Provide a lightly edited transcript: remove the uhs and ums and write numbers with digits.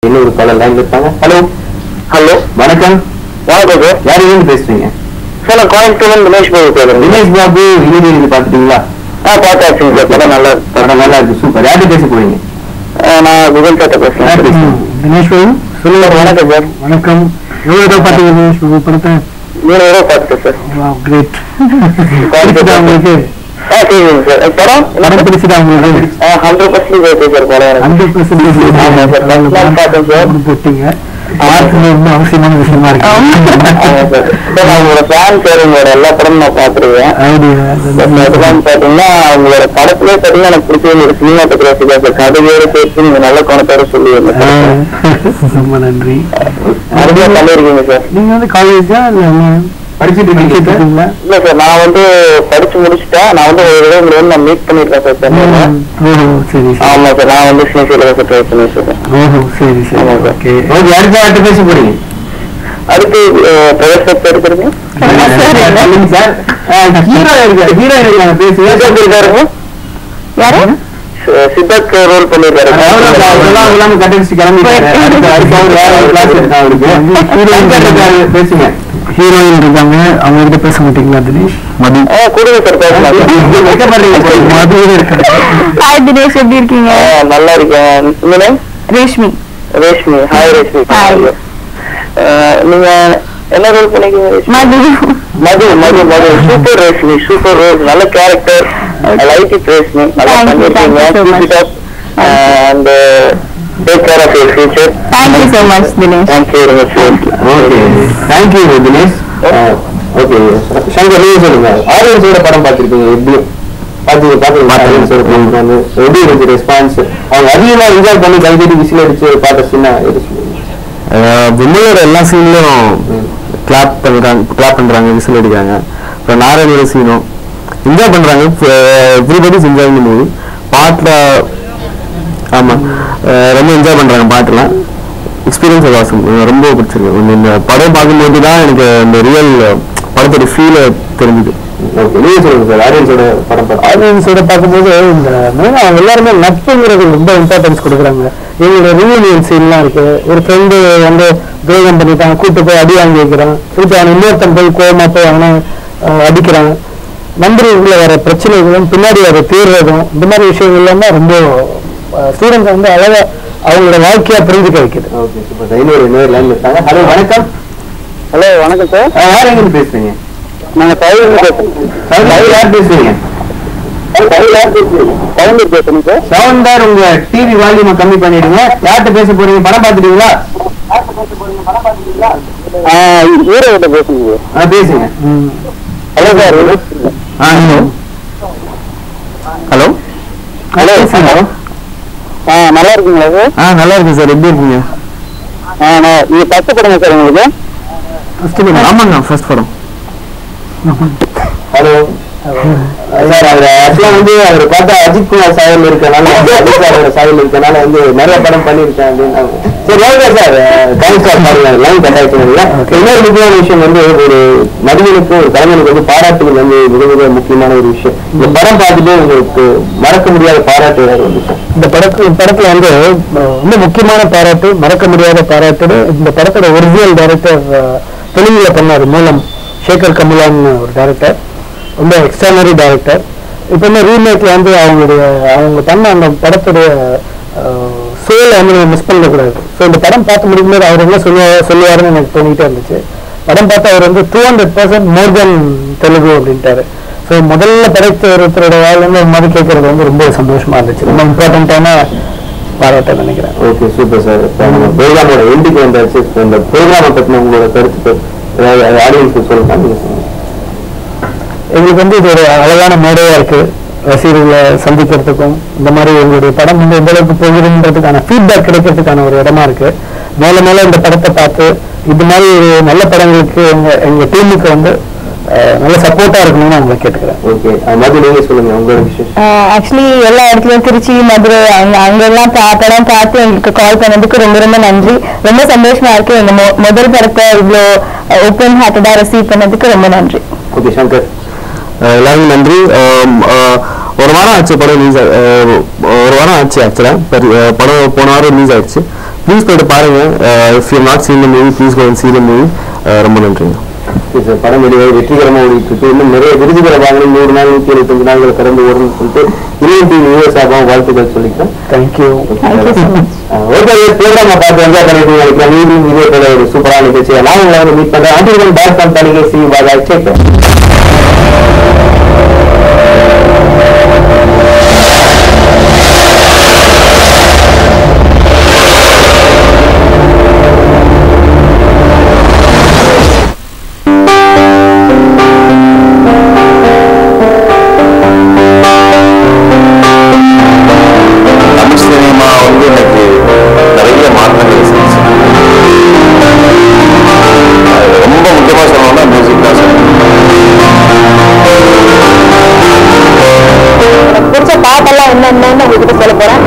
இன்னொரு காலர் லைன்ல இருக்காங்க. ஹலோ ஹலோ வணக்கம். வணக்கம் சார். யார் எங்க பேசுறீங்க? சார் நான் கோயம்புத்தூர்ல தினேஷ் பாபு பேசுறேன். தினேஷ் பாபு இனிமேல் பாத்துட்டீங்களா? பார்த்தாச்சுங்க சார். படம் நல்லா இருக்கு. படம் நல்லா இருக்கு. சூப்பர். யார்கிட்ட பேச போறீங்க? நான் குகன் சார்ட்ட பேசுறேன். தினேஷ் பாபு சொல்லுங்க. வணக்கம் சார். வணக்கம். எவ்வளவு தடவை பார்த்தீங்க தினேஷ் பாபு படத்தை? 3 தடவை பார்த்துட்டேன் சார். கிரேட். உங்களுக்கு சரிங்க சார். படம் படம் பிடிச்சதா உங்களுக்கு? 100% ஓகே சார். படம் 100% பார்த்தேன் சார். போட்டீங்க. ரொம்ப அவசியமான விஷயமா இருக்கு. நான் உங்களோட ஃபேன் சார். உங்களோட எல்லா படமும் நான் பார்த்துருவேன். பாத்தீங்கன்னா உங்களோட படத்திலே பாத்தீங்கன்னா எனக்கு பிடிச்ச ஒரு சினிமாட்டோகிராஃபி தான் சார். கதையோட சேர்த்து நீங்க நல்ல கோணத்தோட சொல்லுவீங்க. ரொம்ப நன்றி. நிறைய பண்ணிருக்கீங்க சார். நீங்க வந்து காலேஜா இல்ல படிச்சுட்டு இருக்கீங்களா? இல்ல சார், நான் படிச்சு முடிச்சுட்டேன். நான் ஒரு தடவை நான் மீட் பண்ணிருக்கேன் சார் சென்னையில. சரி. ஆமா சார், நான் சினிமால ட்ரை பண்ணிருக்கேன். சரி சரி. ஓகே. யார்கிட்ட பேச போறீங்க? அடுத்து பிரவேச எடுத்துருங்க சார். ஹீரோயின் பேசுவாங்க. யாரு? சித்தார்த் ரோல் பண்ணிருக்காரு. பேசுங்க. ஹீரோயின் இருக்காங்க, அவங்க கிட்ட பேச மாட்டீங்களா தினேஷ்? மது கொடுங்க சார், பேசலாம். மது இருக்காங்க. ஹாய் தினேஷ், எப்படி இருக்கீங்க? நல்லா இருக்கேன். ரேஷ்மி. ரேஷ்மி. ஹாய் ரேஷ்மி. நீங்க என்ன ரோல் பண்ணிருக்கீங்க? மது. மது மது மது சூப்பர் ரேஷ்மி, சூப்பர் ரோல். நல்ல கேரக்டர். Like it Reshmi. நல்லா பண்ணிருக்கீங்க. And take care of your future. Thank you so much Dinesh. Thank you very much. Okay, thank you Dinesh. Okay, Shankar நீங்க சொல்லுங்க. ஆடியன்ஸோட படம் பார்த்திருக்கீங்க, எப்படி எப்படி இருக்கு ரெஸ்பான்ஸ்? அவங்க அதிகமா என்ஜாய் பண்ணி கைதட்டி விசில் அடிச்சு பார்த்த சீனா எது சொல்லுங்க? விமலோட எல்லா சீன்லயும் கிளாப் பண்றாங்க, விசில் அடிக்கிறாங்க. இப்போ நாராயணோட சீனும் என்ஜாய் பண்றாங்க. Everybody enjoy movie. பாட்டுல ஆமா ரொம்ப என்ஜாய் பண்றாங்க. பாட்டுலாம் எக்ஸ்பீரியன்ஸ் வாசம் ரொம்ப பிடிச்சிருக்கு. இந்த படம் பார்க்கும்போது தான் எனக்கு இந்த ரியல் படத்தோட ஃபீல் தெரிஞ்சுது. நீங்க சொல்லுங்க சார். ஆடியன்ஸோட பார்க்கும்போது இந்த அவங்க எல்லாருமே நட்புங்கிறது ரொம்ப இம்பார்ட்டன்ஸ் கொடுக்குறாங்க. எங்களோட ரியூனியன் சீன்லாம் இருக்கு. ஒரு ஃப்ரெண்டு துரோகம் பண்ணிட்டான், கூட்டு போய் அடி வாங்கி வைக்கிறான். திருப்பி அவன் இன்னொருத்தன் போய் கோவமா போய் அவனை அடிக்கிறான். நண்பர்களுக்குள்ள வர பிரச்சனைகளும் பின்னாடி வர தீர்வதும் இந்த மாதிரி விஷயங்கள் எல்லாமே ரொம்ப ஸ்டூடெண்ட்ஸ் அழகா அவங்களோட வாழ்க்கையா புரிஞ்சுக்க வைக்குது. Okay super. இன்னொரு லைன்ல இருக்காங்க. ஹலோ வணக்கம். ஹலோ வணக்கம் சார். யார் எங்க பேசுறீங்க? நாங்க யார் பேசுறீங்க? பேசுறேன் சார். சவுண்டர் உங்க டிவி வால்யூம் கம்மி பண்ணிடுங்க. யார்கிட்ட பேச போறீங்க? படம் பார்த்துட்டீங்களா? ஹீரோட பேசுங்க. பேசுங்க. Hello sir. Hello hello hello. நல்லா இருக்குங்களா சார்? நல்லா இருக்கு சார். எப்படி இருக்கீங்க? நீங்க ஃபர்ஸ்ட் படமா சார் உங்களுக்கு? ஆமாங்க, ஃபர்ஸ்ட் படம். Hello sir. அவர் ஆக்சுவலா அவர் பார்த்தா அஜித் குமார் சாயல் இருக்கனால நிறைய படம் பண்ணிருக்கேன் அப்படின்னு. சரி ஓகே சார். Thanks sir. பாருங்க லைன் கட் ஆயிடுச்சு. இன்னொரு முக்கியமான விஷயம் ஒரு நடிகனுக்கு ஒரு கலைஞனுக்கு பாராட்டுகள் மிக மிக முக்கியமான ஒரு விஷயம். இந்த படம் பார்த்துட்டு உங்களுக்கு மறக்க முடியாத பாராட்டு ஏதாவது வந்துச்சு? இந்த படத்துல ரொம்ப முக்கியமான பாராட்டு, மறக்க முடியாத பாராட்டு இந்த படத்தோட ஒரிஜினல் டைரக்டர் தெலுங்குல பண்ணாரு மூலம் சேகர் கமலான்னு ஒரு டைரக்டர். ரொம்ப எக்ஸ்ட்ரானரி டைரக்டர். இப்போ ரீமேக்ல அவங்க பண்ண அந்த படத்துடைய சோலை மிஸ் பண்ணக்கூடாது. ஸோ இந்த படம் பார்த்து முடிக்கும்போது அவர் என்ன சொல்லுவாருன்னு எனக்கு தோணிக்கிட்டே இருந்துச்சு. படம் பார்த்து அவர் 200% மோர் தென் தெலுங்கு அப்படின்ட்டாரு. ஸோ முதல்ல படைத்த ஒருத்தரோட வாழ்ந்து மாதிரி கேட்கறது ரொம்ப சந்தோஷமா இருந்துச்சு. ரொம்ப இம்பார்ட்டன்டான பாராட்ட நினைக்கிறேன். Okay super sir. ப்ரோக்ராமோட எண்டுக்கு வந்தாச்சு. இந்த ப்ரோக்ராமை பற்றின உங்களோட கருத்து ஆடியன்ஸுக்கு சொல்லுங்க. எங்களுக்கு இது ஒரு அழகான மேடையா இருக்கு. ரசிகர்களை சந்திக்கிறதுக்கும் இந்த மாதிரி எங்களுடைய படம் எந்த அளவுக்கு போகுதுன்றதுக்கான ஃபீட்பேக் கிடைக்கிறதுக்கான ஒரு இடமா இருக்கு. மேல மேல இந்த படத்தை பார்த்து இது மாதிரி நல்ல படங்களுக்கு எங்க டீமுக்கு நல்ல சப்போர்ட்டா இருக்கணும்னு உங்களை கேட்டுக்கிறேன். ஓகே மது நீங்க சொல்லுங்க உங்களோட விஷயம். ஆக்சுவலி எல்லா இடத்துலயும் திருச்சி, மதுரை அங்கெல்லாம் படம் பார்த்து எங்களுக்கு கால் பண்ணதுக்கு ரொம்ப ரொம்ப நன்றி. ரொம்ப சந்தோஷமா இருக்கு. எங்க முதல் படத்தை இவ்வளோ ஓப்பன் ஹார்ட்டடா ரிசீவ் பண்ணதுக்கு ரொம்ப நன்றி. ஓகே சங்கர். எல்லாருக்கும் நன்றி. ஒரு வாரம் ஆச்சு படம் ரிலீஸ். ஒரு வாரம் ஆச்சு ஆக்சுவலா. படம் போன வாரம் ரிலீஸ் ஆயிடுச்சு. ப்ளீஸ் போய்ட்டு பாருங்க. If you not seen the movie please go and see the movie. ரொம்ப நன்றிங்க. படம் வெளியே வெற்றிகரமாக ஓடிட்டு இருக்கு. இன்னும் நிறைய விருதுகளை வாங்கணும். 100 நாள் 175 நாட்களை கடந்து ஓடணும்னு சொல்லிட்டு யூஎஸ்ஆகவும் வாழ்த்துக்கள் சொல்லிக்கிறேன். தேங்க்யூ. ஓகே, ப்ரோக்ராமை பார்த்து என்ஜாய் பண்ணிட்டு நினைக்கிறேன். நீங்களும் இதே போல ஒரு சூப்பரான நிகழ்ச்சியை நான் உங்களை வந்து மீட் பண்றேன். ஆண்டிகள் பேக் பண்ண தனிகை சி பாய். செக். என்னன்னு உங்ககிட்ட சொல்ல போறேன்.